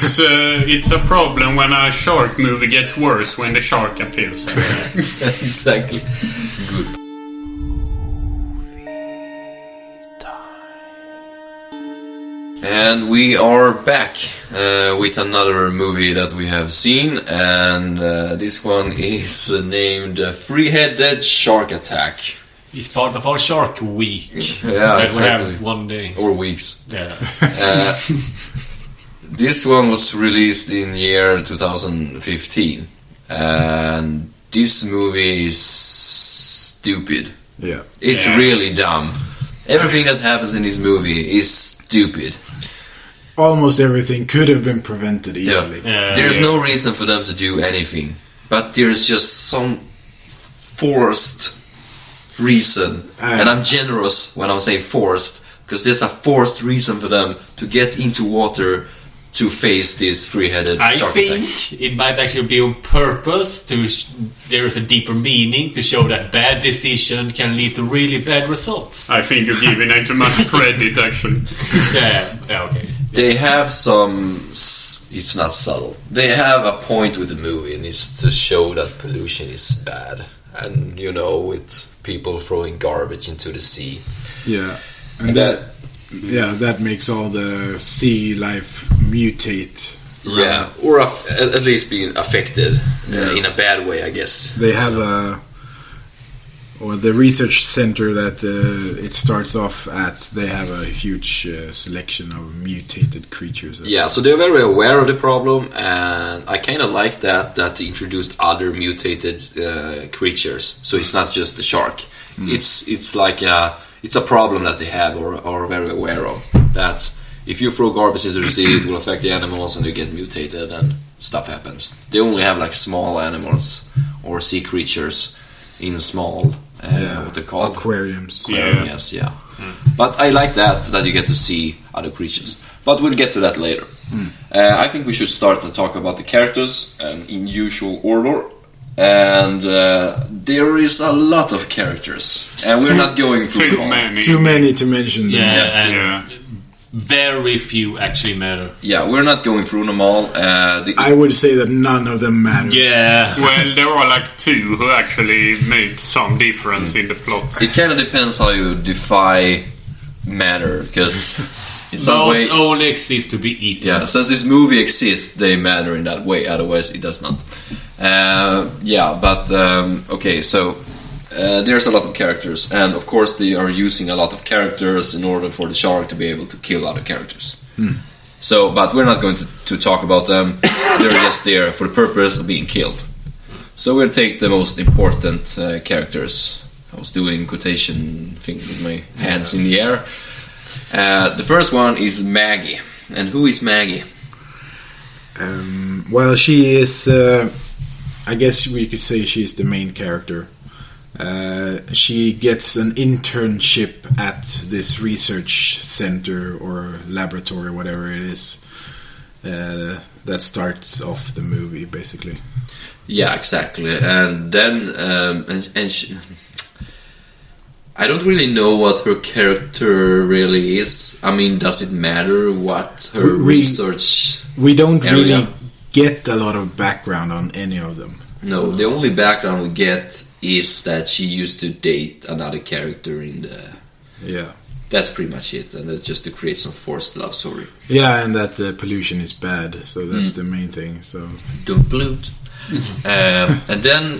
it's a problem when a shark movie gets worse when the shark appears. Exactly. Good. And we are back with another movie that we have seen, and this one is named Three-Headed Shark Attack. It's part of our Shark Week. Yeah, that exactly. we have one day. Or weeks. Yeah. This one was released in the year 2015, and this movie is stupid. Yeah. It's really dumb. Everything that happens in this movie is stupid. Almost everything could have been prevented easily. There's no reason for them to do anything, but there's just some forced reason. And I'm generous when I say forced, because there's a forced reason for them to get into water to face this three-headed shark attack. I think it might actually be on purpose there is a deeper meaning to show that bad decision can lead to really bad results. I think you're giving it too much credit, actually. Yeah, okay. They have some... It's not subtle. They have a point with the movie, and it's to show that pollution is bad. And, you know, with people throwing garbage into the sea. Yeah. And that makes all the sea life mutate. Yeah, or at least being affected in a bad way, I guess. They have the research center that it starts off at, they have a huge selection of mutated creatures. Yeah, so they're very aware of the problem, and I kind of like that they introduced other mutated creatures. So it's not just the shark. It's like it's a problem that they have or are very aware of. That if you throw garbage into the sea, it will affect the animals and they get mutated and stuff happens. They only have like small animals or sea creatures in small what they call aquariums. Yes, yeah. But I like that you get to see other creatures. But we'll get to that later. I think we should start to talk about the characters in usual order. And there is a lot of characters, and we're not going through too many. Too many to mention. Very few actually matter. Yeah, we're not going through them all. I would say that none of them matter. Yeah. Well, there are like two who actually made some difference in the plot. It kind of depends how you define matter, because in some Most way only exist to be eaten. Yeah, since this movie exists, they matter in that way. Otherwise, it does not. Okay, so there's a lot of characters, and of course they are using a lot of characters in order for the shark to be able to kill other characters. So, but we're not going to talk about them. They're just there for the purpose of being killed. So we'll take the most important characters. I was doing quotation thing with my hands in the air. The first one is Maggie. And who is Maggie? Well, she is... I guess we could say she's the main character. She gets an internship at this research center or laboratory, whatever it is, that starts off the movie, basically. Yeah, exactly. And then, I don't really know what her character really is. I mean, does it matter what her research? We don't area? really get a lot of background on any of them. No, the only background we get is that she used to date another character in the... Yeah. That's pretty much it, and that's just to create some forced love story. Yeah, and that pollution is bad, so that's the main thing. So don't pollute. And then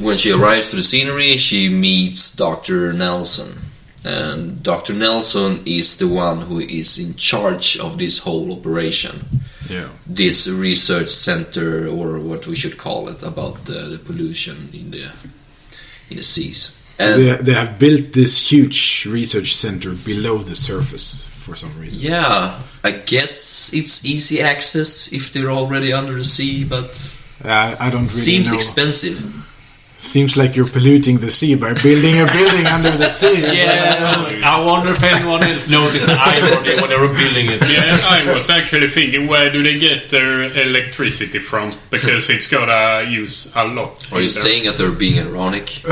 when she arrives to the scenery, she meets Dr. Nelson. And Dr. Nelson is the one who is in charge of this whole operation. Yeah. This research center, or what we should call it, about the pollution in the seas. So they have built this huge research center below the surface for some reason. Yeah, I guess it's easy access if they're already under the sea, but I don't really seems know. Expensive. Seems like you're polluting the sea by building a building under the sea. Yeah, I wonder if anyone else noticed the irony when they were building it. Yeah, I was actually thinking, where do they get their electricity from? Because it's gotta use a lot. Are you saying that they're being ironic?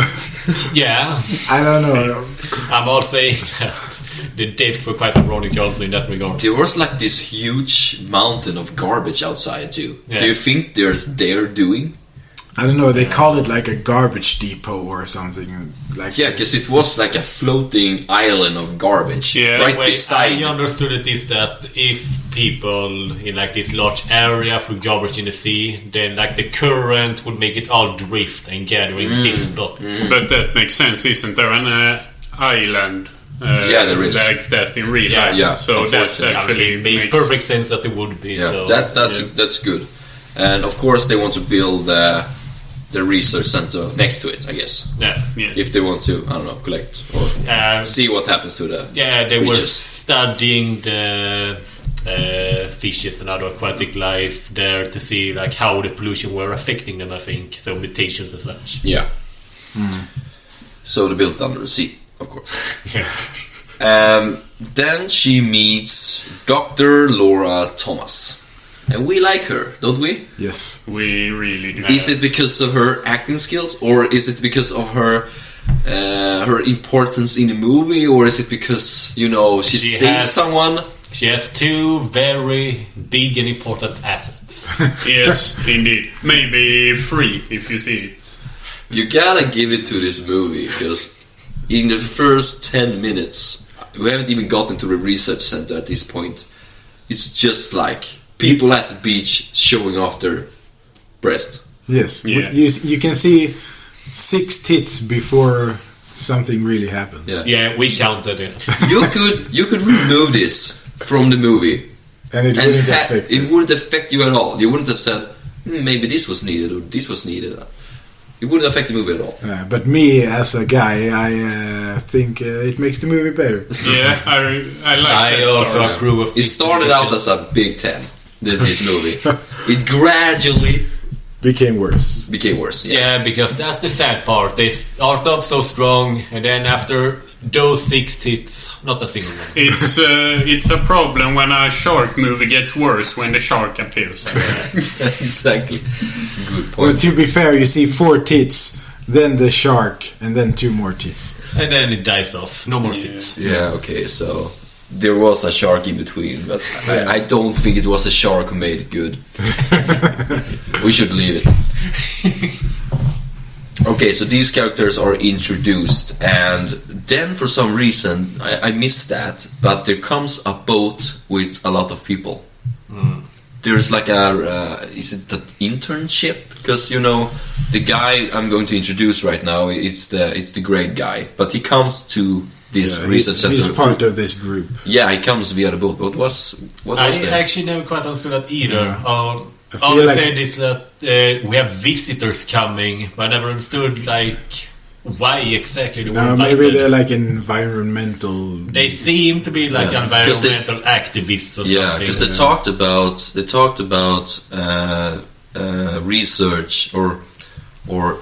Yeah. I don't know. I'm all saying that the deaths were quite ironic also in that regard. There was like this huge mountain of garbage outside too. Yeah. Do you think they're doing? I don't know. They call it like a garbage depot or something. Like Yeah, because it was like a floating island of garbage Yeah. right The way beside. I understood it is that if people in like this large area threw garbage in the sea, then like the current would make it all drift and gather in this spot. But that makes sense, isn't there? An island Yeah, there is. like that in real Yeah, life. yeah, So that unfortunately. actually It makes perfect sense that it would be. Yeah, So that's good. And of course, they want to build the research center next to it. I guess yeah. Yeah. if they want to, I don't know, collect or see what happens to the Yeah, they were creatures. studying the fishes and other aquatic life there to see like how the pollution were affecting them. I think so, mutations and such. Yeah. So they built under the sea, of course. Yeah. Then she meets Dr. Laura Thomas. And we like her, don't we? yes. We really do. Is it because of her acting skills, or is it because of her importance in the movie, or is it because she saved has- someone? She has two very big and important assets. Yes, indeed. Maybe 3 if you see it. You gotta give it to this movie because in the first 10 minutes, we haven't even gotten to the research center at this point. It's just like people at the beach showing off their breast. Yes. Yeah. You can see 6 tits before something really happens. Yeah. Yeah, we counted it. You could remove this from the movie And it and wouldn't affect it wouldn't affect you at all. You wouldn't have said maybe this was needed or this was needed. It wouldn't affect the movie at all. But me, as a guy, I think it makes the movie better. Yeah, I like I that also story. approve of It this started decision. out as a Big Ten. This movie. It gradually Became worse. became worse. Yeah, because that's the sad part. They start off so strong, and then after those 6 tits, not a single one. It's a problem when a shark movie gets worse when the shark appears. Exactly. Good Well, point. to be fair, you see 4 tits, then the shark, and then 2 more tits. And then it dies off. No more tits. Yeah, okay, so there was a shark in between, but I don't think it was a shark who made it good. We should leave it. Okay, so these characters are introduced, and then for some reason, I missed that, but there comes a boat with a lot of people. There's like is it the internship? Because the guy I'm going to introduce right now, it's the great guy, but he comes to this research center. He's part of this group. Yeah, he comes via the boat. What was I that? actually never quite understood that either. I feel All they like- said is that we have visitors coming, but I never understood why exactly they were Now invited. maybe they're like environmental. They seem to be like Yeah, 'cause they- environmental activists or Yeah, something. because they talked about research or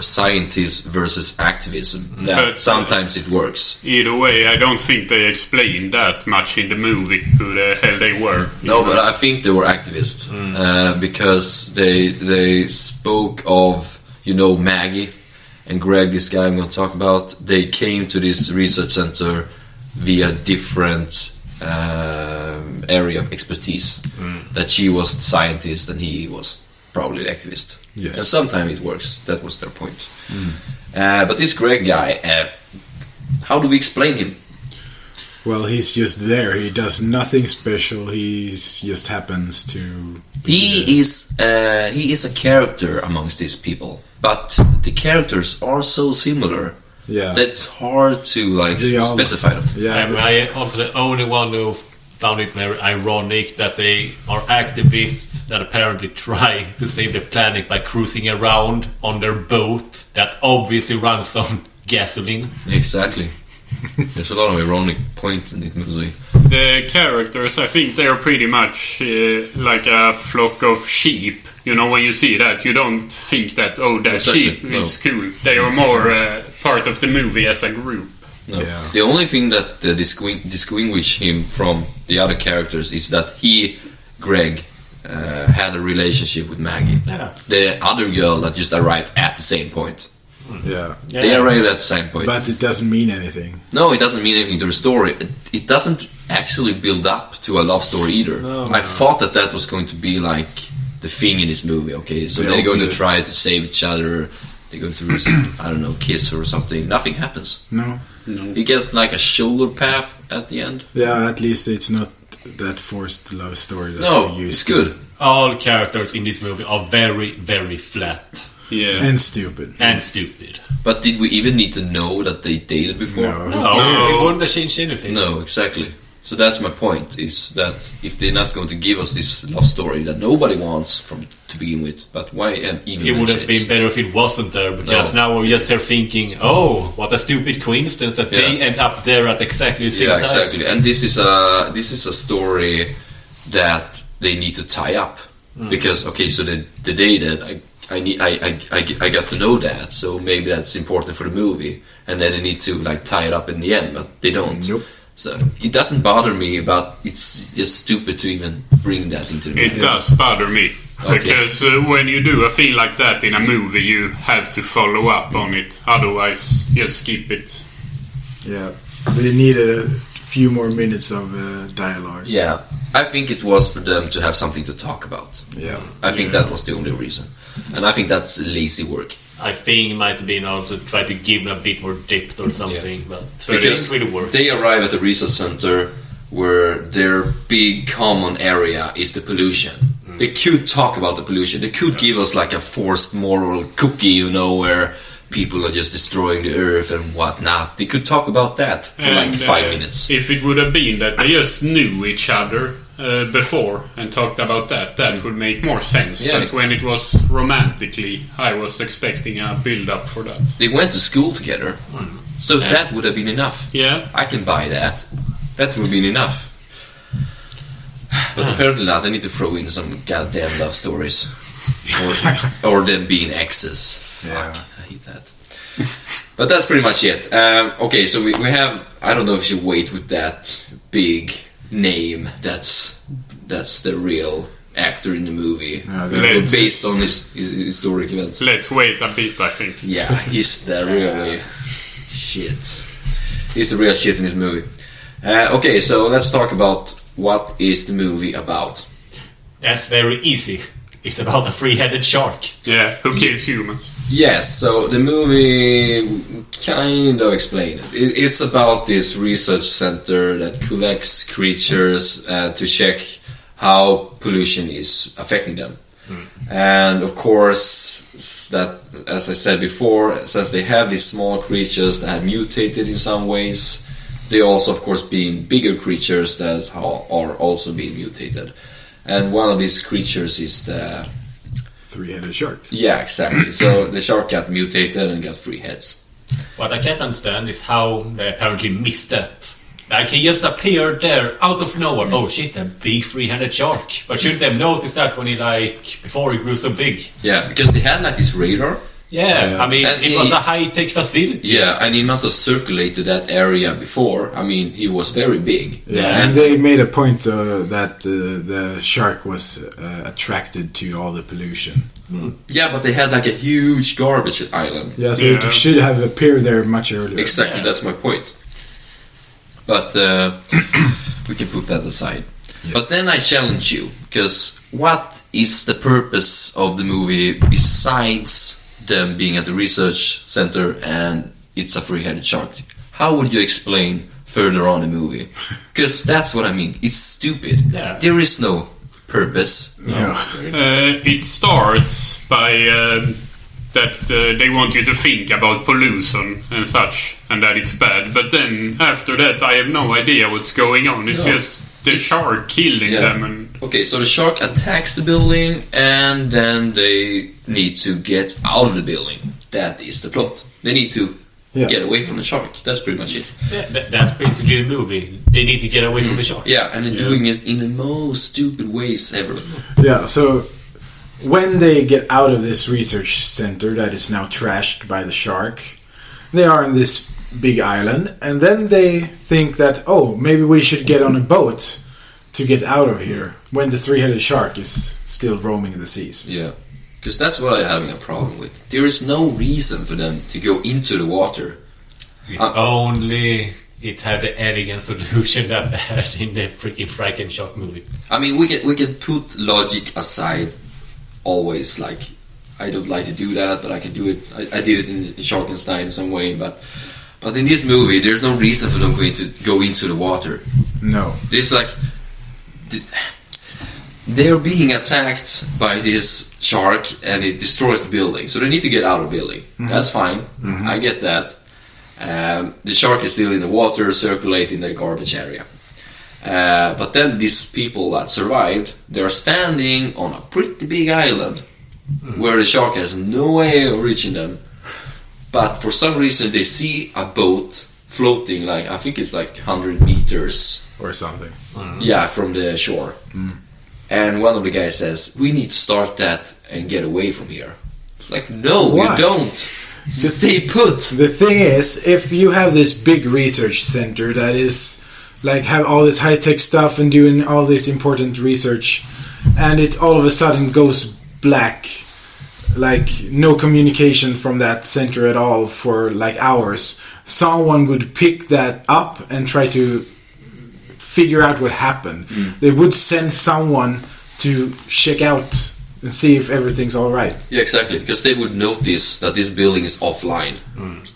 scientists versus activism. That But, sometimes it works. Either way, I don't think they explained that much in the movie who the hell they were. No, but I think they were activists because they spoke of Maggie and Greg, this guy I'm going to talk about. They came to this research center via different area of expertise. That she was the scientist and he was probably the activist. Yes. And sometimes it works. That was their point. But this Greg guy, how do we explain him? Well, he's just there. He does nothing special. He just happens to. He is a character amongst these people, but the characters are so similar Yeah. that it's hard to They all- specify them. Yeah. And I also the only one who found it very ironic that they are activists that apparently try to save the planet by cruising around on their boat that obviously runs on gasoline. Exactly. There's a lot of ironic points in this movie. The characters, I think they're pretty much like a flock of sheep. When you see that, you don't think that, that Exactly, sheep no. is cool. They are more part of the movie as a group. No. Yeah. The only thing that distinguish him from the other characters is that Greg, had a relationship with Maggie. Yeah. The other girl that just arrived at the same point. Yeah. They arrive at the same point. But it doesn't mean anything. No, it doesn't mean anything to the story. It doesn't actually build up to a love story either. I thought that was going to be like the thing in this movie, okay? So they're going to try to save each other. They're going to, I don't know, kiss or something. Nothing happens. No. You get like a shoulder path at the end. Yeah, at least it's not that forced love story that's No, we used it's to. good. All characters in this movie are very, very flat. Yeah. And stupid. And stupid. But did we even need to know that they dated before? No. No, it wouldn't have changed anything. No, exactly. So that's my point, is that if they're not going to give us this love story that nobody wants from to begin with, but why even It would mention have been better if it wasn't there, because No. now we're just here thinking, oh, what a stupid coincidence that they end up there at exactly the same Yeah, time. exactly. And this is a story that they need to tie up because okay, so they dated. I got to know that, so maybe that's important for the movie, and then they need to like tie it up in the end, but they don't. Nope. So it doesn't bother me, but it's just stupid to even bring that into the movie. It does bother me. Okay. Because when you do a thing like that in a movie, you have to follow up on it. Otherwise, just skip it. Yeah. They needed a few more minutes of dialogue. Yeah, I think it was for them to have something to talk about. Yeah. I think that was the only reason, and I think that's lazy work. I think it might have been also try to give them a bit more depth or something, but it Because didn't really work. they arrive at the research center where their big common area is the pollution. They could talk about the pollution. They could give us like a forced moral cookie, where people are just destroying the earth and whatnot. They could talk about that for like 5 minutes. If it would have been that they just knew each other before and talked about that, that would make more sense. Yeah. But when it was romantically, I was expecting a build-up for that. They went to school together, so that would have been enough. Yeah. I can buy that. That would have been enough. But apparently not. I need to throw in some goddamn love stories. Or them being exes. Fuck, Yeah. I hate that. But that's pretty much it. Okay, so we have... I don't know if we should wait with that big name. That's the real actor in the movie. Let's- Based on his historic events. Let's wait a bit, I think. Yeah, he's the really shit. He's the real shit in this movie. Okay, so let's talk about what is the movie about. That's very easy. It's about a three-headed shark. Yeah, who kills humans? Yes, so the movie kind of explained it. It's about this research center that collects creatures to check how pollution is affecting them. And of course, that, as I said before, since they have these small creatures that have mutated in some ways, they also, of course, being bigger creatures that are also being mutated. And one of these creatures is the... Three-headed shark. Yeah, exactly. So the shark got mutated and got 3 heads. What I can't understand is how they apparently missed that. Like, he just appeared there out of nowhere. Oh shit, a big three-headed shark. But shouldn't they have noticed that when before he grew so big? Yeah, because they had like this radar. Yeah, I mean, And it was a high-tech facility. Yeah, and he must have circulated that area before. I mean, he was very big. Yeah, and they made a point that the shark was attracted to all the pollution. Yeah, but they had like a huge garbage island. Yeah, so Yeah. it should have appeared there much earlier. Exactly, Yeah. that's my point. But we can put that aside. But then I challenge you, because what is the purpose of the movie besides them being at the research center and it's a three-headed shark? How would you explain further on the movie? Because that's what I mean. It's stupid. Yeah. There is no purpose. No. It starts by that they want you to think about pollution and such, and that it's bad. But then after that, I have no idea what's going on. It's No. just the shark killing Yeah. them, and Okay, so the shark attacks the building and then they need to get out of the building. That is the plot. They need to get away from the shark. That's pretty much it. Yeah, that's basically the movie. They need to get away from the shark. Yeah, and they're doing it in the most stupid ways ever. Yeah, so when they get out of this research center that is now trashed by the shark, they are in this big island, and then they think that, oh, maybe we should get on a boat to get out of here when the three-headed shark is still roaming the seas. Yeah. Because that's what I'm having a problem with. There is no reason for them to go into the water. If only it had the elegant solution that they had in the freaking Frankenshot movie. I mean, we can put logic aside always. Like, I don't like to do that, but I can do it. I did it in Sharkenstein in some way, but in this movie, there's no reason for them to go into the water. No. There's like... They're being attacked by this shark and it destroys the building. So they need to get out of the building. Mm-hmm. That's fine. Mm-hmm. I get that. The shark is still in the water, circulating the garbage area. But then these people that survived, they're standing on a pretty big island where the shark has no way of reaching them. But for some reason they see a boat floating, like I think it's like 100 meters or something. Yeah, from the shore. And one of the guys says, "We need to start that and get away from here." It's like, no, Why? you don't. Stay put. The thing is, if you have this big research center that is like have all this high-tech stuff and doing all this important research, and it all of a sudden goes black, like no communication from that center at all for like hours, someone would pick that up and try to figure out what happened. They would send someone to check out and see if everything's all right. Yeah, exactly. Because they would notice that this building is offline.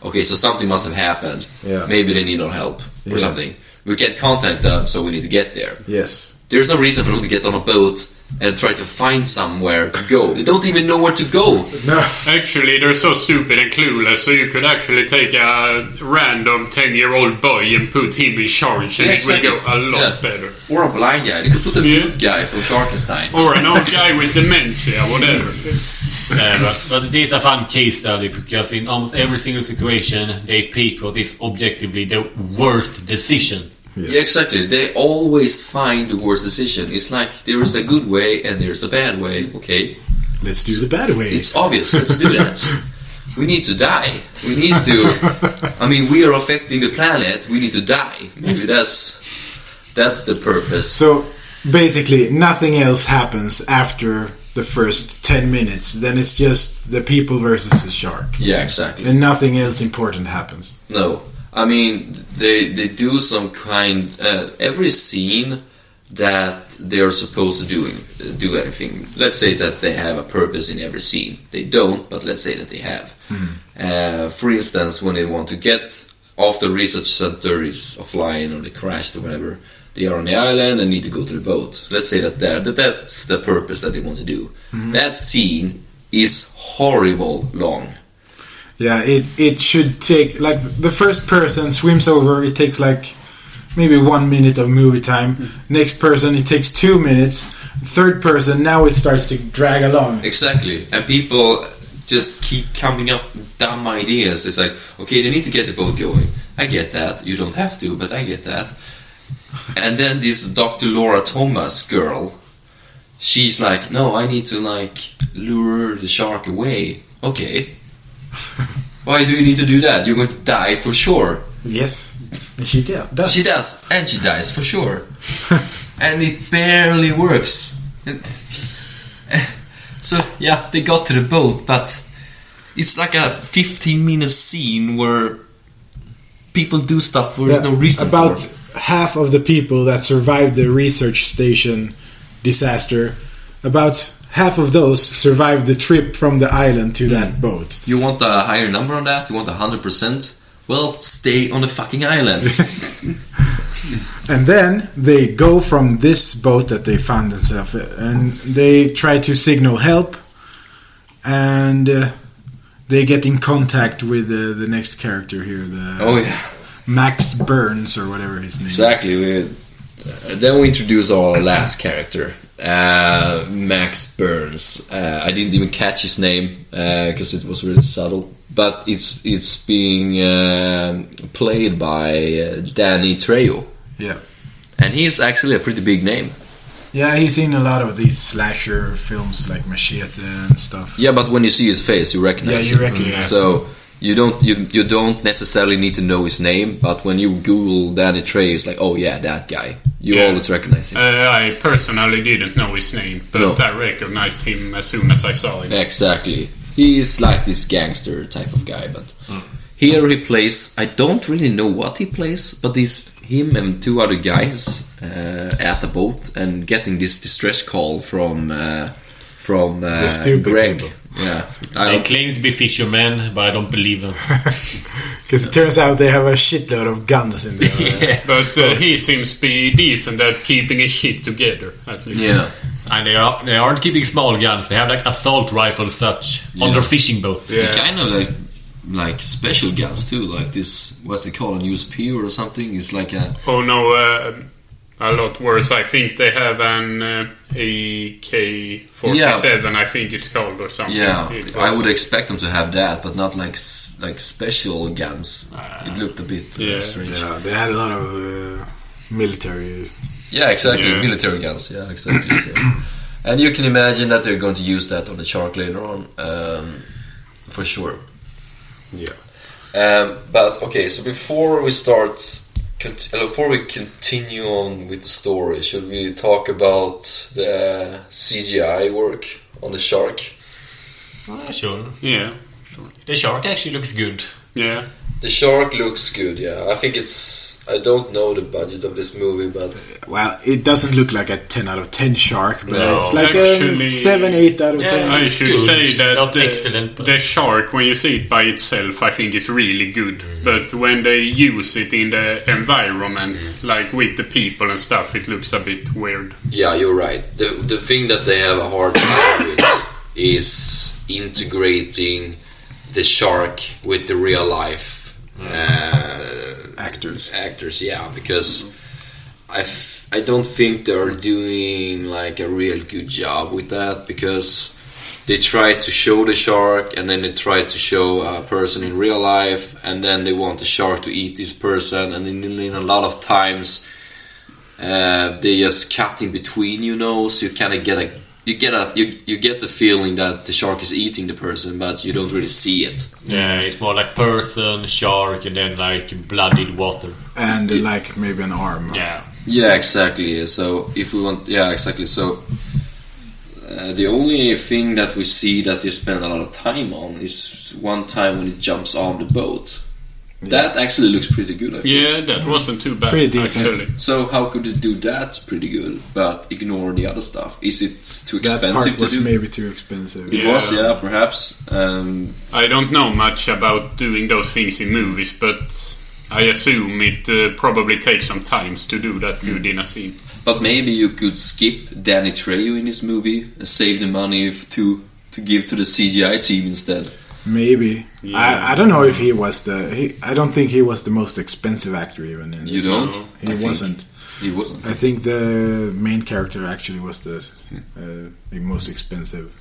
Okay, so something must have happened. Yeah. Maybe they need our help or something. We can't contact them, so we need to get there. Yes. There's no reason for them to get on a boat and try to find somewhere to go. They don't even know where to go. No. Actually, they're so stupid and clueless, so you could actually take a random 10-year-old boy and put him in charge, and exactly. it would go a lot better. Or a blind guy. They could put a mute guy from Sharkenstein. Or an old guy with dementia, whatever. But it is a fun case study because in almost every single situation they pick what is objectively the worst decision. Yes. Yeah, exactly. They always find the worst decision. It's like there is a good way and there's a bad way. Okay, let's do the bad way. It's obvious. Let's do that. We need to die. We need to. I mean, we are affecting the planet. We need to die. Maybe that's the purpose. So basically, nothing else happens after the first 10 minutes. Then it's just the people versus the shark. Yeah, exactly. And nothing else important happens. No. I mean, they do some kind... every scene that they're supposed to do anything. Let's say that they have a purpose in every scene. They don't, but let's say that they have. For instance, when they want to get off the research center is offline or they crashed or whatever, they are on the island and need to go to the boat. Let's say that's the purpose that they want to do. That scene is horrible long. Yeah, it should take, like, the first person swims over, it takes like maybe 1 minute of movie time. Next person, it takes 2 minutes. Third person, now it starts to drag along. Exactly. And people just keep coming up with dumb ideas. It's like, okay, they need to get the boat going. I get that. You don't have to, but I get that. And then this Dr. Laura Thomas girl, she's like, no, I need to, like, lure the shark away. Okay. Why do you need to do that? You're going to die for sure. Yes, she does. She does, and she dies for sure. And it barely works. So, yeah, they got to the boat, but it's like a 15-minute scene where people do stuff where there's no reason about for. Half of the people that survived the research station disaster, about half of those survived the trip from the island to that boat. You want a higher number on that? You want 100%? Well, stay on the fucking island. And then they go from this boat that they found themselves and they try to signal help, and they get in contact with the next character here, Max Burns or whatever his name is. Exactly. Then we introduce our last character, Max Burns. I didn't even catch his name because it was really subtle, but it's being played by Danny Trejo. Yeah, and he's actually a pretty big name. Yeah, he's in a lot of these slasher films like Machete and stuff. Yeah, but when you see his face, you recognize him. recognize So You don't necessarily need to know his name, but when you Google Danny Trejo, it's like, oh yeah, that guy. You always recognize him. I personally didn't know his name, but No. I recognized him as soon as I saw him. Exactly. He's like this gangster type of guy, but here he plays. I don't really know what he plays, but he's him and two other guys at the boat and getting this distress call from The stupid Greg. people. Yeah, They claim to be fishermen, but I don't believe them. Because it turns out they have a shitload of guns in there. Yeah. But he seems to be decent at keeping his shit together, at least. yeah. And they aren't keeping small guns. They have like assault rifles such on their fishing boat. Yeah. Kind of like special guns too, like this. What's it called? An USP or something? It's like a. Oh no, a lot worse. I think they have an AK-47, I think it's called, or something. Yeah, It I was- would expect them to have that, but not like special guns. It looked a bit Yeah. strange. Yeah, they had a lot of military. Yeah, exactly. Yeah. Military guns. Yeah, exactly. So. And you can imagine that they're going to use that on the shark later on, for sure. Yeah. But okay, so before we start, before we continue on with the story, should we talk about the CGI work on the shark? Sure. Yeah, The shark actually looks good. yeah. The shark looks good, yeah. I think I don't know the budget of this movie, but Well, it doesn't look like a 10 out of 10 shark, but No, it's like actually- a 7, 8 out of Yeah, 10. I it's should good. say that Not excellent, but- the shark, when you see it by itself, I think is really good. But when they use it in the environment, like with the people and stuff, it looks a bit weird. yeah, you're right. The thing that they have a hard time with is integrating the shark with the real life actors, yeah, because I don't think they're doing like a real good job with that, because they try to show the shark and then they try to show a person in real life, and then they want the shark to eat this person, and in a lot of times they just cut in between, so you kind of get the feeling that the shark is eating the person, but you don't really see it. Yeah, it's more like person, shark, and then like bloodied water. And like maybe an arm. Yeah. Yeah, exactly. So if we want, yeah, exactly. So the only thing that we see that they spend a lot of time on is one time when it jumps on the boat. That actually looks pretty good, I think. Yeah, that wasn't too bad, Pretty decent. actually. So how could it do that pretty good, but ignore the other stuff? Is it too That expensive part to was do? maybe too expensive. It was, yeah, perhaps. I don't know much about doing those things in movies, but I assume it probably takes some time to do that good in a scene. But maybe you could skip Danny Trejo in this movie and save the money to give to the CGI team instead. Maybe. Yeah. I don't know if he was I don't think he was the most expensive actor even. In You this don't? movie. I He think wasn't. He wasn't. I think the main character actually was the most expensive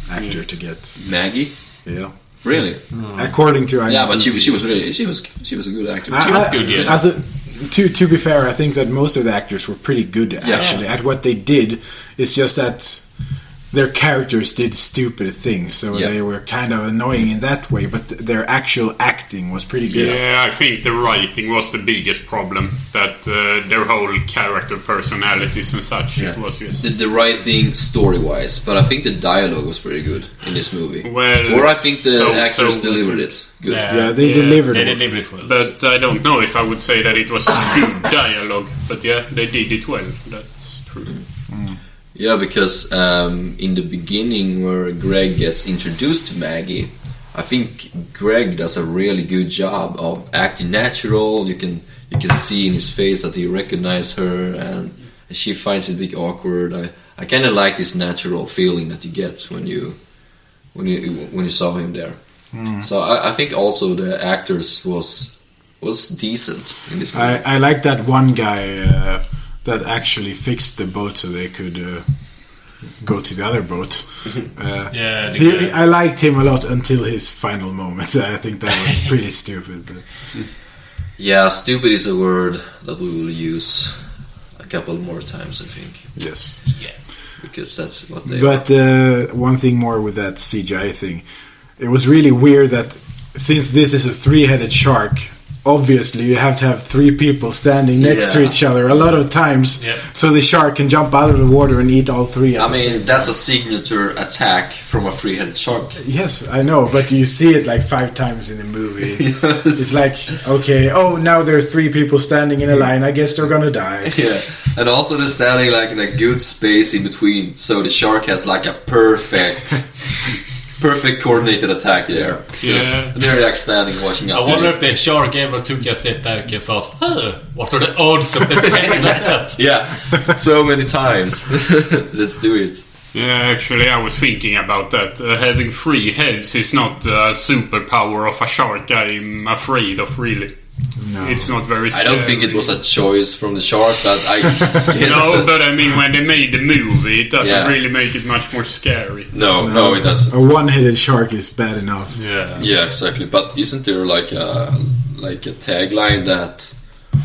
actor to get. Maggie? Yeah. Really? According to Yeah, but IMDb. she was really she was a good actor. She was good, yeah. To be fair, I think that most of the actors were pretty good actually at what they did. It's just that their characters did stupid things, so Yeah. they were kind of annoying in that way. But their actual acting was pretty good. Yeah, I think the writing was the biggest problem. That their whole character personalities and such, it was just... The writing story-wise, but I think the dialogue was pretty good in this movie. Well, or I think the so- actors so- delivered it good. Yeah, they delivered They it. delivered it well. But I don't know if I would say that it was good dialogue. But yeah, they did it well. That's true. Yeah, because in the beginning where Greg gets introduced to Maggie, I think Greg does a really good job of acting natural. You can see in his face that he recognizes her, and she finds it a bit awkward. I kind of like this natural feeling that you get when you saw him there. So I think also the actors was decent in this movie. I like that one guy that actually fixed the boat so they could go to the other boat. Yeah, the guy. I liked him a lot until his final moment. I think that was pretty stupid. But Yeah, stupid is a word that we will use a couple more times, I think, yes. Yeah. because that's what they are. But one thing more with that CGI thing, it was really weird that since this is a three-headed shark, obviously you have to have three people standing next to each other a lot of times, so the shark can jump out of the water and eat all three at the same time. That's a signature attack from a three-headed shark. Yes, I know, but you see it like 5 times in the movie. It's like, okay, now there are 3 people standing in a line, I guess they're gonna die. Yeah, and also they're standing like in a good space in between, so the shark has like a perfect coordinated attack there. Yeah. And they're like standing watching out. I wonder if the shark ever took a step back and thought, what are the odds of defending like that? Yeah, so many times. Let's do it. Yeah, actually, I was thinking about that. Having 3 heads is not a superpower of a shark I'm afraid of, really. No. It's not very scary. I don't think it was a choice from the shark, but No, but I mean, when they made the movie, it doesn't really make it much more scary. No, it doesn't. A one-headed shark is bad enough. Yeah, exactly. But isn't there like a tagline that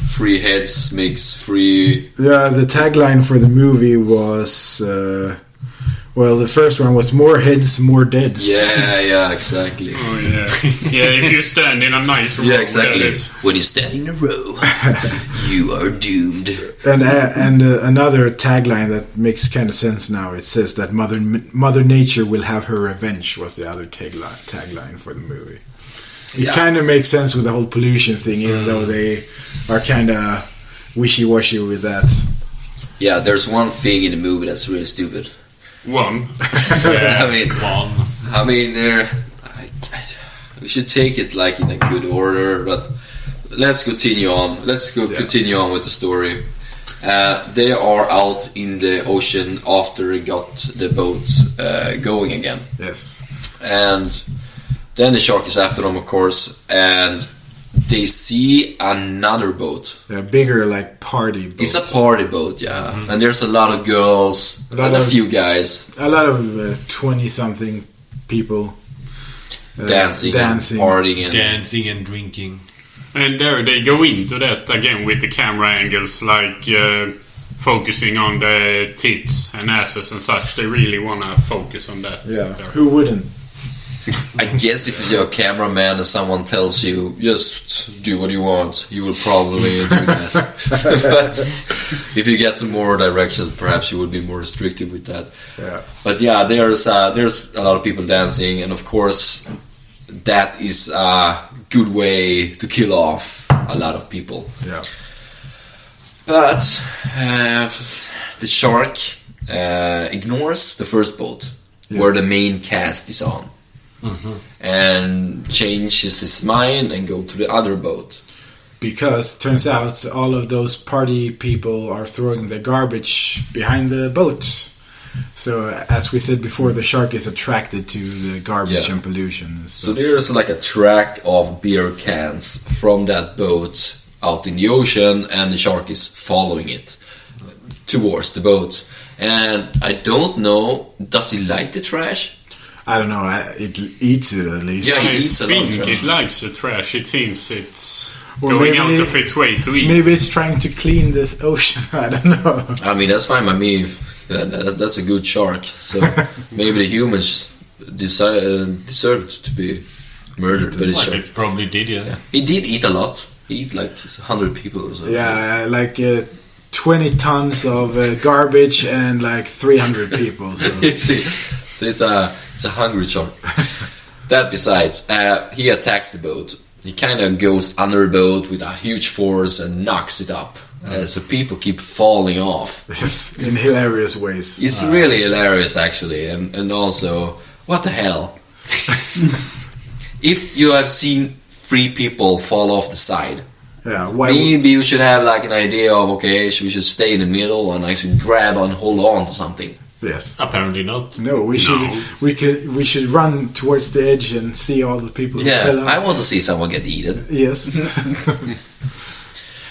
3 heads makes 3? Yeah, the tagline for the movie was, the first one was more heads, more deads. Yeah, exactly. Oh, yeah. Yeah, if you stand in a nice row. Yeah, exactly. When you stand in a row, you are doomed. And another tagline that makes kind of sense now. It says that Mother Nature will have her revenge. Was the other tagline for the movie. It kind of makes sense with the whole pollution thing, even though they are kind of wishy-washy with that. Yeah, there's one thing in the movie that's really stupid. One. We should take it like in a good order, but let's continue on. Continue on with the story. They are out in the ocean after they got the boats going again. Yes. And then the shark is after them, of course, and they see another boat. A bigger, like, party boat. It's a party boat, yeah. Mm-hmm. And there's a lot of girls and a few guys. A lot of 20-something people. Dancing, partying. Dancing and drinking. And there they go into that again with the camera angles, like focusing on the tits and asses and such. They really want to focus on that. Yeah, who wouldn't? I guess if you're a cameraman and someone tells you just do what you want, you will probably do that. But if you get some more directions, perhaps you would be more restrictive with that. Yeah. But yeah, there's a lot of people dancing, and of course that is a good way to kill off a lot of people. Yeah. But the shark ignores the first boat where the main cast is on. Mm-hmm. And changes his mind and go to the other boat. Because turns out all of those party people are throwing the garbage behind the boat. So as we said before, the shark is attracted to the garbage and pollution and stuff. So there's like a track of beer cans from that boat out in the ocean, and the shark is following it towards the boat. And I don't know, does he like the trash? I don't know, it eats it at least. Yeah, it eats a lot of trash. It likes the trash. It seems it's going out of its way to eat. Maybe it's trying to clean the ocean. I don't know. I mean, that's fine by me. That's a good shark. So maybe the humans deserved to be murdered by the shark. It probably did, yeah. He did eat a lot. He ate like 100 people or so. Yeah, like 20 tons of garbage and like 300 people. So. So it's a hungry shark. That besides, he attacks the boat. He kind of goes under the boat with a huge force and knocks it up. So people keep falling off. Yes, in hilarious ways. It's really hilarious, actually. And also, what the hell? If you have seen 3 people fall off the side, maybe you should have like an idea of, okay, we should stay in the middle and actually grab and hold on to something. Yes. Apparently not. No, we should run towards the edge and see all the people who fell out. I want to see someone get eaten. Yes.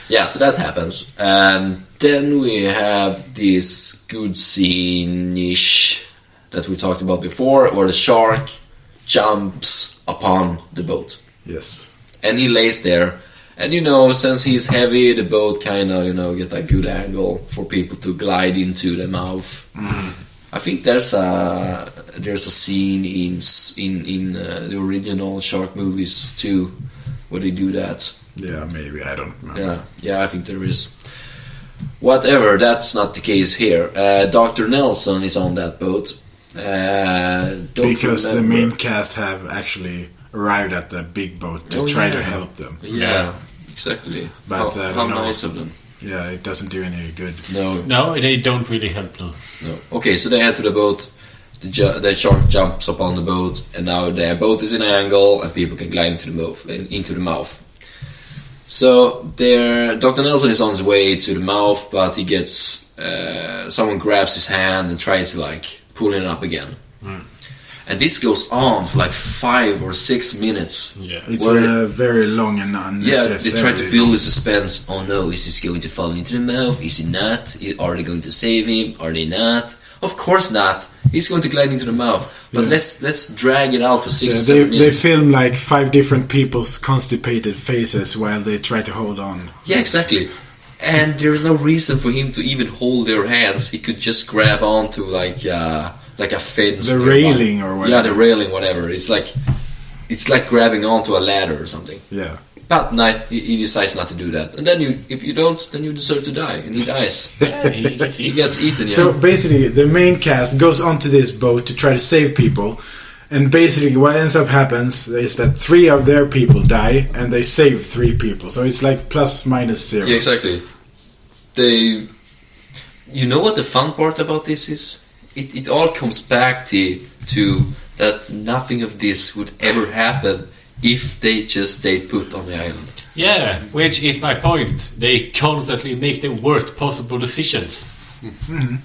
Yeah, so that happens. And then we have this good scene-ish that we talked about before, where the shark jumps upon the boat. Yes. And he lays there. And since he's heavy, the boat kind of, get a good angle for people to glide into the mouth. Mm. I think there's there's a scene in the original shark movies too, where they do that. Yeah, maybe, I don't remember. Yeah, I think there is. Whatever, that's not the case here. Dr. Nelson is on that boat. Because the main cast have actually arrived at the big boat to try to help them. Yeah, exactly. But how nice of them. Yeah, it doesn't do any good. No, they don't really help. No. Okay, so they head to the boat. The shark jumps up on the boat, and now the boat is in an angle, and people can glide into the mouth. So Dr. Nelson is on his way to the mouth, but he gets someone grabs his hand and tries to pull it up again. And this goes on for 5 or 6 minutes. Yeah, it's very long and unnecessary. Yeah, they try to build the suspense. Oh no, is he going to fall into the mouth? Is he not? Are they going to save him? Are they not? Of course not. He's going to glide into the mouth. But let's drag it out for 6 or 7 minutes. They film 5 different people's constipated faces while they try to hold on. Yeah, exactly. And there's no reason for him to even hold their hands. He could just grab onto like a fence. The railing or whatever. Yeah, the railing, whatever. It's like grabbing onto a ladder or something. Yeah. But no, he decides not to do that. And then if you don't, then you deserve to die. And he dies. Yeah, he gets eaten. Yeah. So basically, the main cast goes onto this boat to try to save people. And basically, what ends up happens is that 3 of their people die, and they save 3 people. So it's plus minus 0. Yeah, exactly. You know what the fun part about this is? It all comes back to that nothing of this would ever happen if they just stayed put on the island. Yeah, which is my point. They constantly make the worst possible decisions. Mm-hmm.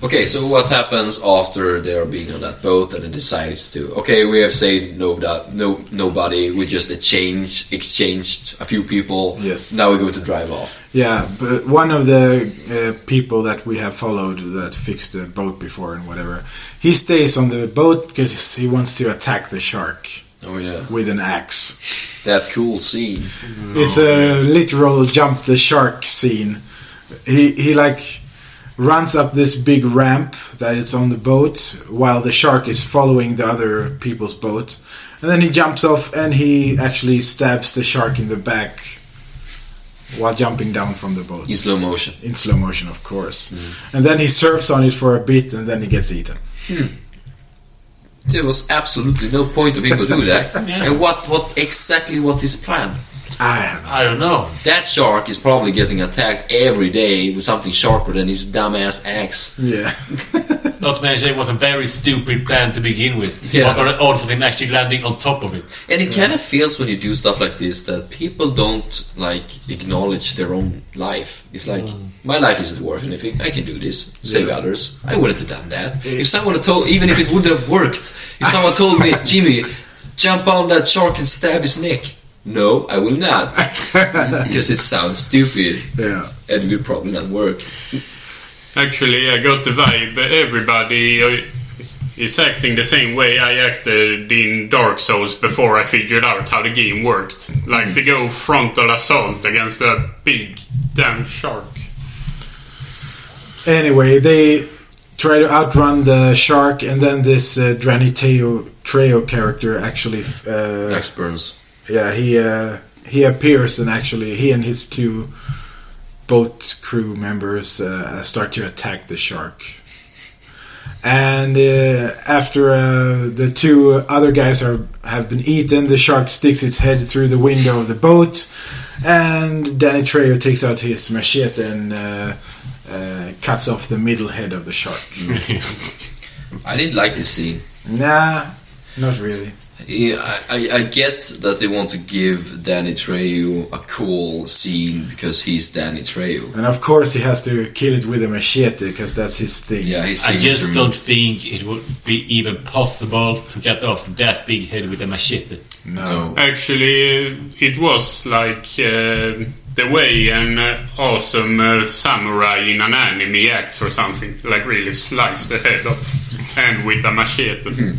Okay, so what happens after they are being on that boat and it decides to... Okay, we have saved nobody. We just exchanged a few people. Yes. Now we're going to drive off. Yeah, but one of the people that we have followed that fixed the boat before and whatever, he stays on the boat because he wants to attack the shark. Oh, yeah. With an axe. That cool scene. It's a literal jump the shark scene. He runs up this big ramp that is on the boat while the shark is following the other people's boat. And then he jumps off and he actually stabs the shark in the back while jumping down from the boat. In slow motion. In slow motion, of course. And then he surfs on it for a bit and then he gets eaten. There was absolutely no point of him to do that. And what his plan? I don't know. That shark is probably getting attacked every day with something sharper than his dumbass axe. Yeah. Not to mention it was a very stupid plan to begin with. Yeah. What are the odds of him actually landing on top of it? And it kind of feels when you do stuff like this that people don't acknowledge their own life. It's like, my life isn't worth anything. I can do this. Save others. I wouldn't have done that. If someone had told, even if it would have worked, if someone told me, Jimmy, jump on that shark and stab his neck. No, I will not. Because it sounds stupid. Yeah. And it will probably not work. Actually, I got the vibe. Everybody is acting the same way I acted in Dark Souls before I figured out how the game worked. Like they go frontal assault against a big damn shark. Anyway, they try to outrun the shark, and then this Danny Trejo character actually... Max Burns. Yeah, he appears, and actually he and his 2 boat crew members start to attack the shark. And after the 2 other guys have been eaten, the shark sticks its head through the window of the boat, and Danny Trejo takes out his machete and cuts off the middle head of the shark. I didn't like this scene. Nah, not really. I get that they want to give Danny Trejo a cool scene because he's Danny Trejo. And of course he has to kill it with a machete because that's his thing. Yeah, I just don't think it would be even possible to get off that big head with a machete. No. Actually, it was like the way an awesome samurai in an anime acts or something. Like really slice the head off and with a machete.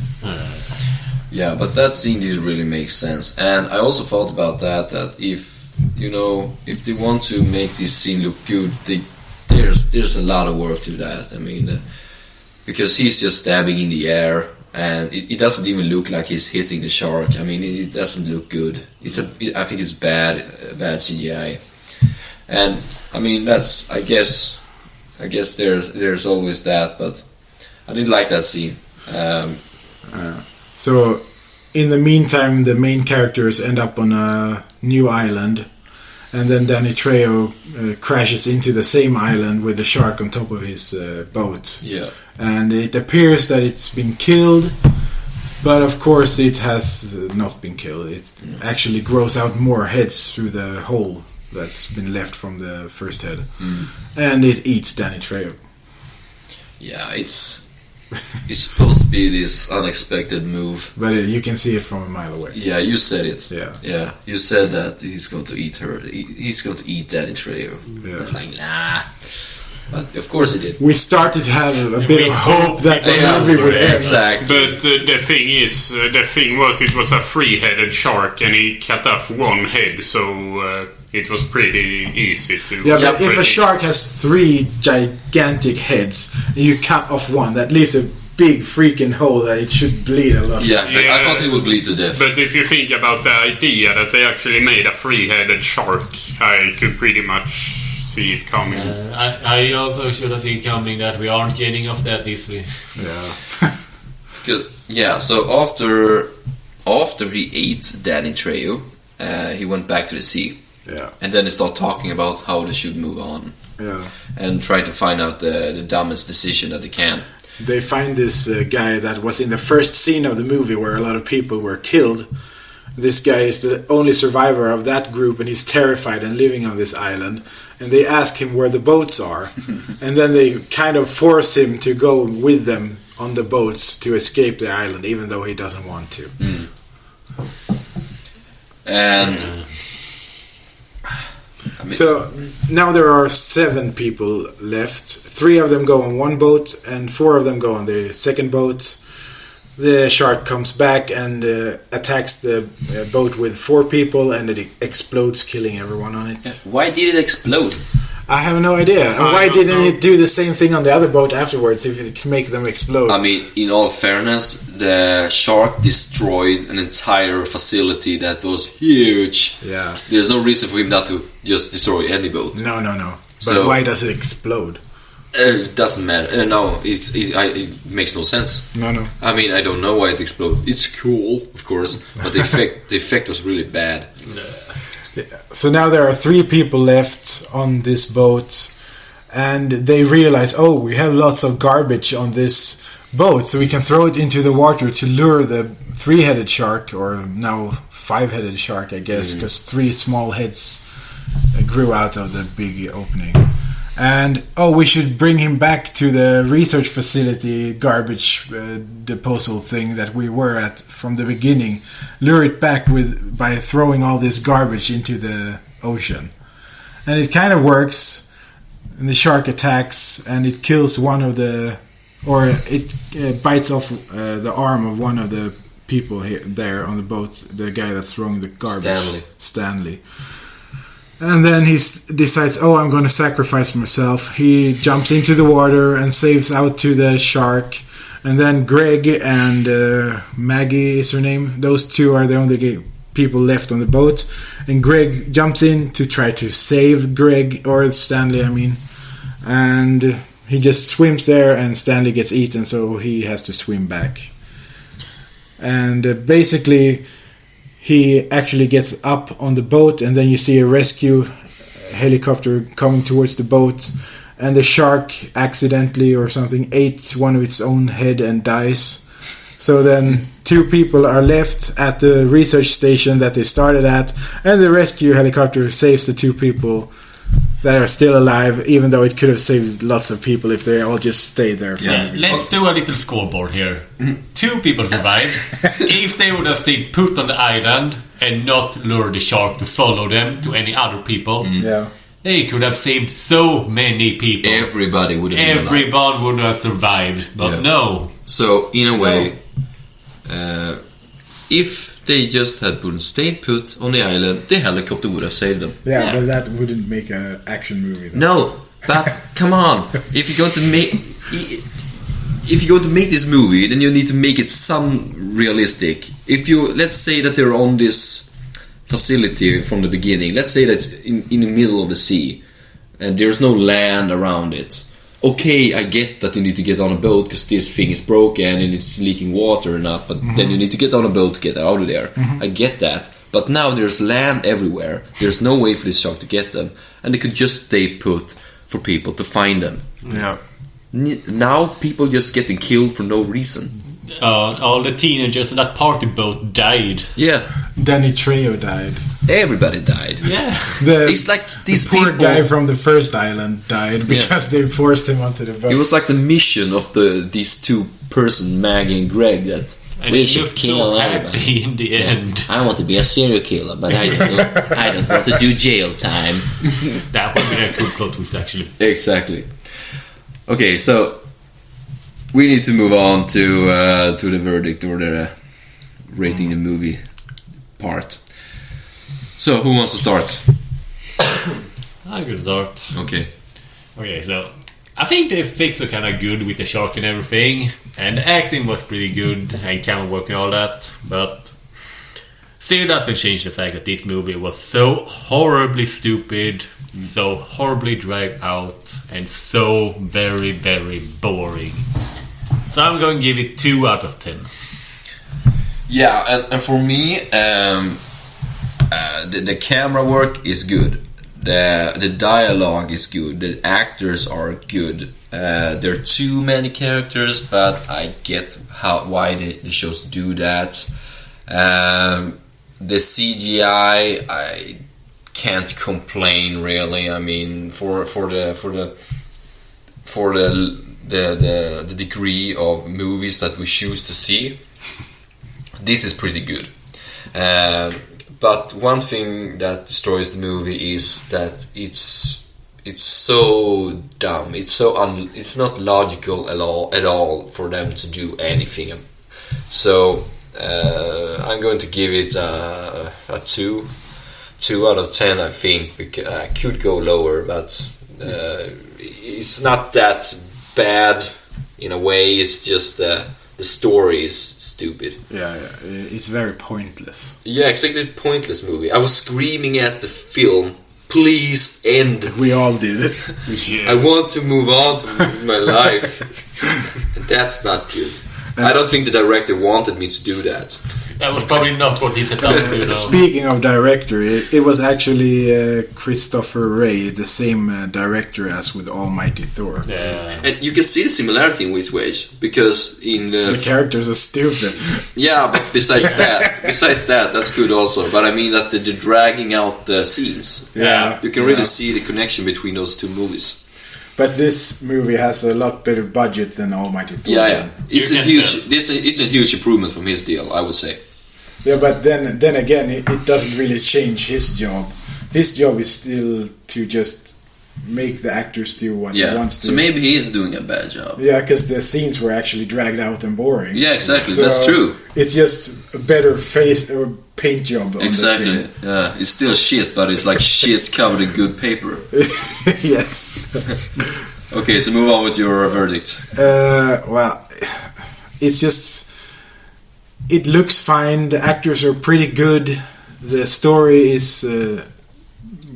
Yeah, but that scene didn't really make sense. And I also thought about that if they want to make this scene look good, there's a lot of work to that. I mean, because he's just stabbing in the air, and it doesn't even look like he's hitting the shark. I mean, it doesn't look good. I think it's bad CGI, and I mean that's I guess there's always that, but I didn't like that scene. So, in the meantime, the main characters end up on a new island, and then Danny Trejo crashes into the same island with the shark on top of his boat. Yeah. And it appears that it's been killed, but of course it has not been killed. It actually grows out more heads through the hole that's been left from the first head. And it eats Danny Trejo. Yeah, it's supposed to be this unexpected move. But you can see it from a mile away. Yeah, you said it. Yeah. You said that he's going to eat her. He's going to eat Danny Trejo. Yeah. I was like, nah. But of course he did. We started to have a bit of hope that the movie would end. Exactly. But the thing was it was a three-headed shark, and he cut off one head, so it was pretty easy to... Yeah, but if a shark has 3 gigantic heads, and you cut off one, that leaves a big freaking hole that it should bleed a lot. Yeah, I thought it would bleed to death. But if you think about the idea that they actually made a three-headed shark, I could pretty much see it coming. I also should have seen coming that we aren't getting off that easily. Yeah. Good. Yeah, so after he ate Danny Trejo, he went back to the sea. Yeah. And then they start talking about how they should move on. Yeah. And try to find out the dumbest decision that they can. They find this guy that was in the first scene of the movie where a lot of people were killed. This guy is the only survivor of that group, and he's terrified and living on this island. And they ask him where the boats are. And then they kind of force him to go with them on the boats to escape the island, even though he doesn't want to. And... So now there are 7 people left. 3 of them go on one boat, and 4 of them go on the second boat. The shark comes back and attacks the boat with 4 people, and it explodes, killing everyone on it. Why did it explode? I have no idea. Why didn't it do the same thing on the other boat afterwards if it can make them explode? I mean, in all fairness, the shark destroyed an entire facility that was huge. Yeah. There's no reason for him not to just destroy any boat. No. But So- why does it explode? It doesn't matter. No, it makes no sense. No. I mean, I don't know why it exploded. It's cool, of course, but the effect was really bad. So now there are 3 people left on this boat, and they realize, oh, we have lots of garbage on this boat, so we can throw it into the water to lure the 3-headed shark, or now 5-headed shark, I guess, because 3 small heads grew out of the big opening. And, we should bring him back to the research facility garbage disposal thing that we were at from the beginning. Lure it back by throwing all this garbage into the ocean. And it kind of works. And the shark attacks, and it kills one of the... Or it bites off the arm of one of the people there on the boat. The guy that's throwing the garbage. Stanley. And then he decides, I'm going to sacrifice myself. He jumps into the water and saves out to the shark. And then Greg and Maggie is her name. Those 2 are the only people left on the boat. And Greg jumps in to try to save Greg, or Stanley, I mean. And he just swims there, and Stanley gets eaten, so he has to swim back. And basically... he actually gets up on the boat, and then you see a rescue helicopter coming towards the boat, and the shark accidentally or something ate one of its own head and dies. So then 2 people are left at the research station that they started at, and the rescue helicopter saves the 2 people that are still alive, even though it could have saved lots of people if they all just stayed there. Let's do a little scoreboard here. 2 people survived. If they would have stayed put on the island and not lure the shark to follow them to any other people, they could have saved so many people. Everybody would have been alive. Everyone would have survived, but no. So, in a way, if they just had stayed put on the island, the helicopter would have saved them. Yeah, but that wouldn't make an action movie, though. No, but come on. If you're going to make... if you're going to make this movie, then you need to make it some realistic. If you, let's say that they're on this facility from the beginning, let's say that's in the middle of the sea, and there's no land around it. Okay, I get that you need to get on a boat because this thing is broken and it's leaking water or not, but then you need to get on a boat to get out of there. I get that. But now there's land everywhere. There's no way for this shark to get them. And they could just stay put for people to find them. Yeah. Now people just getting killed for no reason. All the teenagers in that party boat died. Yeah. Danny Trejo died. Everybody died. Yeah. It's like these the poor people... guy from the first island died because they forced him onto the boat. It was like the mission of these two person, Maggie and Greg, that And we he should looked kill so everybody. happy in the end. I want to be a serial killer, but I don't want to do jail time. That would be a cool plot twist, actually. Exactly. Okay, so we need to move on to the verdict or the rating the movie part. So who wants to start? I can start. Okay. Okay, so I think the effects are kind of good with the shark and everything, and the acting was pretty good and camera work and all that, but still doesn't change the fact that this movie was so horribly stupid, so horribly dragged out, and so very, very boring. So I'm going to give it 2 out of 10. Yeah, and for me, the camera work is good. The dialogue is good. The actors are good. There are too many characters, but I get why they chose to do that. The CGI, I can't complain really. I mean, for the degree of movies that we choose to see, this is pretty good. But one thing that destroys the movie is that it's so dumb. It's not logical at all for them to do anything. So I'm going to give it a 2 out of 10. I think because I could go lower, but it's not that bad in a way. It's just the story is stupid. Yeah, it's very pointless. Yeah, exactly. Pointless movie. I was screaming at the film, please end. We all did it. Yeah. I want to move on to my life. And that's not good. I don't think the director wanted me to do that. That was probably not what he set out to do, though. Speaking of director, it was actually Christopher Ray, the same director as with Almighty Thor. Yeah. And you can see the similarity in which ways, because in The characters are stupid. yeah, but besides that, that's good also. But I mean that they're dragging out the scenes. Yeah, You can really see the connection between those two movies. But this movie has a lot better budget than Almighty Thor. Yeah. It's You a can huge. It's a huge improvement from his deal, I would say. Yeah, but then again, it doesn't really change his job. His job is still to just make the actors do what he wants to. So maybe he is doing a bad job. Yeah, because the scenes were actually dragged out and boring. Yeah, exactly. So That's true. It's just a better face or paint job on Exactly. the thing. Yeah, it's still shit, but it's like shit covered in good paper. Yes. Okay, so move on with your verdict. Well, it's just... It looks fine. The actors are pretty good. The story is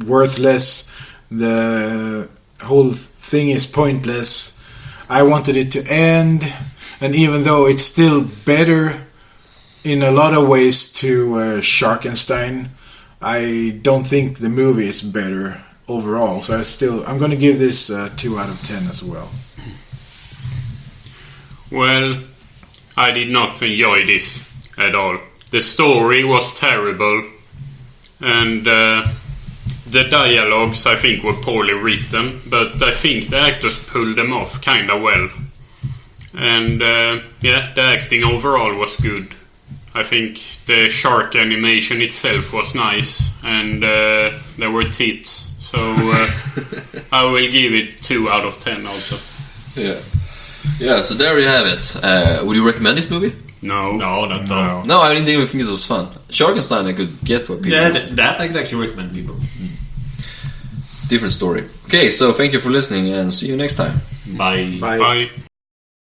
worthless. The whole thing is pointless. I wanted it to end, and even though it's still better in a lot of ways to Sharkenstein, I don't think the movie is better overall. So I'm going to give this 2 out of 10 as well. Well, I did not enjoy this at all. The story was terrible, and the dialogues I think were poorly written, but I think the actors pulled them off kinda well. And the acting overall was good. I think the shark animation itself was nice, and there were tits. So I will give it 2 out of 10 also. Yeah, so there you have it. Would you recommend this movie? No. No, not at all. No, I didn't even think it was fun. Sharkenstein, I could get what people... Yeah, that I could actually recommend people. Different story. Okay, so thank you for listening and see you next time. Bye. Bye. Bye.